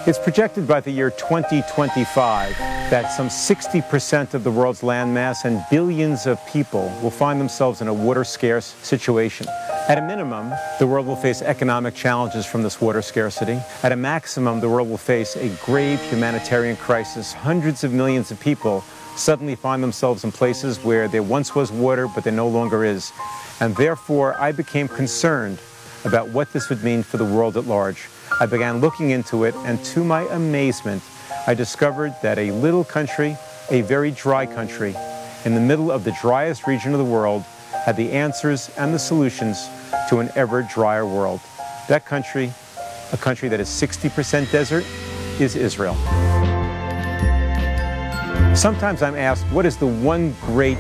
It's projected by the year 2025 that some 60% of the world's landmass and billions of people will find themselves in a water-scarce situation. At a minimum, the world will face economic challenges from this water scarcity. At a maximum, the world will face a grave humanitarian crisis. Hundreds of millions of people suddenly find themselves in places where there once was water, but there no longer is. And therefore, I became concerned about what this would mean for the world at large. I began looking into it, and to my amazement, I discovered that a little country, a very dry country, in the middle of the driest region of the world, had the answers and the solutions to an ever drier world. That country, a country that is 60% desert, is Israel. Sometimes I'm asked, what is the one great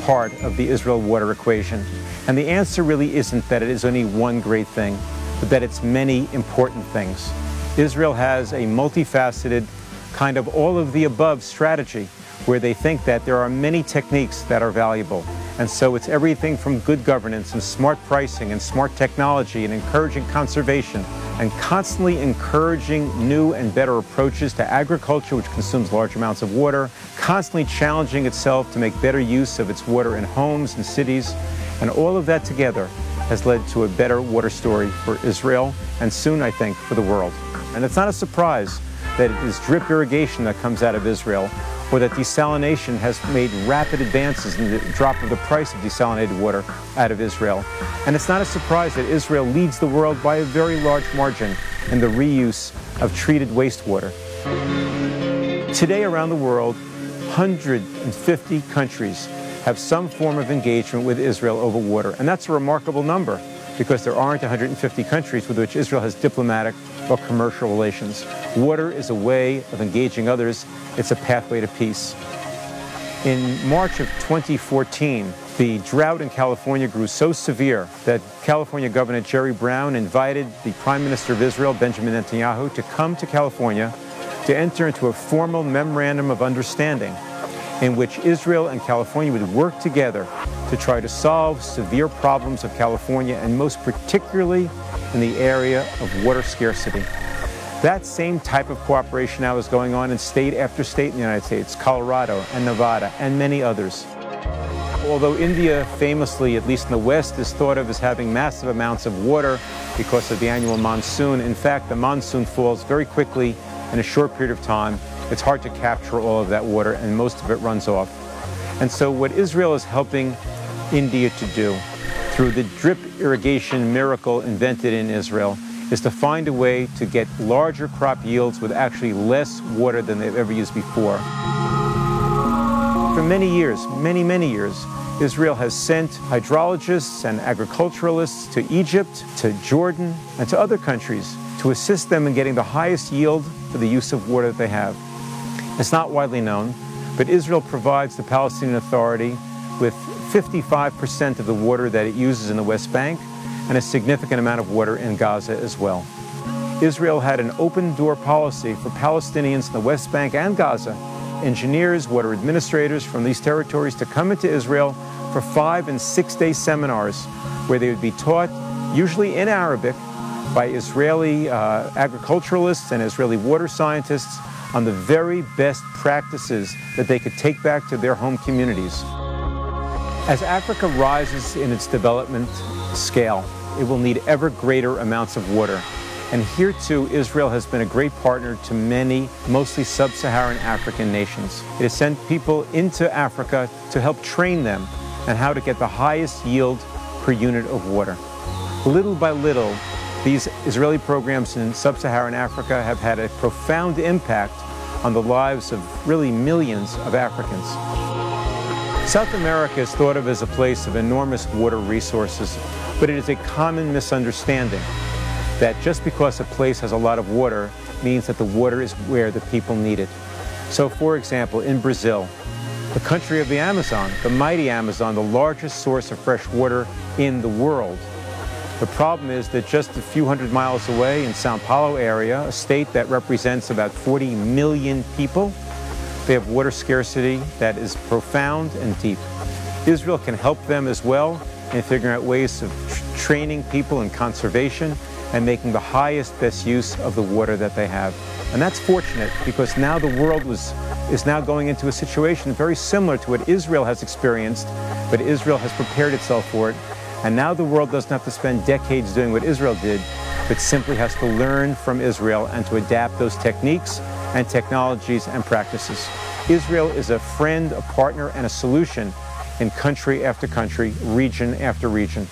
part of the Israel water equation? And the answer really isn't that it is only one great thing, but that it's many important things. Israel has a multifaceted, kind of all of the above strategy, where they think that there are many techniques that are valuable. And so it's everything from good governance and smart pricing and smart technology and encouraging conservation and constantly encouraging new and better approaches to agriculture, which consumes large amounts of water, constantly challenging itself to make better use of its water in homes and cities. And all of that together has led to a better water story for Israel and soon, I think, for the world. And it's not a surprise that it is drip irrigation that comes out of Israel, or that desalination has made rapid advances in the drop of the price of desalinated water out of Israel. And it's not a surprise that Israel leads the world by a very large margin in the reuse of treated wastewater. Today around the world, 150 countries have some form of engagement with Israel over water. And that's a remarkable number, because there aren't 150 countries with which Israel has diplomatic or commercial relations. Water is a way of engaging others. It's a pathway to peace. In March of 2014, the drought in California grew so severe that California Governor Jerry Brown invited the Prime Minister of Israel, Benjamin Netanyahu, to come to California to enter into a formal memorandum of understanding in which Israel and California would work together to try to solve severe problems of California, and most particularly in the area of water scarcity. That same type of cooperation now is going on in state after state in the United States, Colorado and Nevada and many others. Although India famously, at least in the West, is thought of as having massive amounts of water because of the annual monsoon, in fact, the monsoon falls very quickly in a short period of time. It's hard to capture all of that water, and most of it runs off. And so what Israel is helping India to do, through the drip irrigation miracle invented in Israel, is to find a way to get larger crop yields with actually less water than they've ever used before. For many years, many years, Israel has sent hydrologists and agriculturalists to Egypt, to Jordan, and to other countries to assist them in getting the highest yield for the use of water that they have. It's not widely known, but Israel provides the Palestinian Authority with 55% of the water that it uses in the West Bank and a significant amount of water in Gaza as well. Israel had an open-door policy for Palestinians in the West Bank and Gaza, engineers, water administrators from these territories, to come into Israel for 5- and 6-day seminars where they would be taught, usually in Arabic, by Israeli agriculturalists and Israeli water scientists on the very best practices that they could take back to their home communities. As Africa rises in its development scale, it will need ever greater amounts of water. And here too, Israel has been a great partner to many, mostly sub-Saharan African nations. It has sent people into Africa to help train them on how to get the highest yield per unit of water. Little by little, these Israeli programs in sub-Saharan Africa have had a profound impact on the lives of really millions of Africans. South America is thought of as a place of enormous water resources, but it is a common misunderstanding that just because a place has a lot of water means that the water is where the people need it. So, for example, in Brazil, the country of the Amazon, the mighty Amazon, the largest source of fresh water in the world, the problem is that just a few hundred miles away in Sao Paulo area, a state that represents about 40 million people, they have water scarcity that is profound and deep. Israel can help them as well in figuring out ways of training people in conservation and making the highest, best use of the water that they have. And that's fortunate, because now the world is now going into a situation very similar to what Israel has experienced, but Israel has prepared itself for it. And now the world doesn't have to spend decades doing what Israel did, but simply has to learn from Israel and to adapt those techniques and technologies and practices. Israel is a friend, a partner, and a solution in country after country, region after region.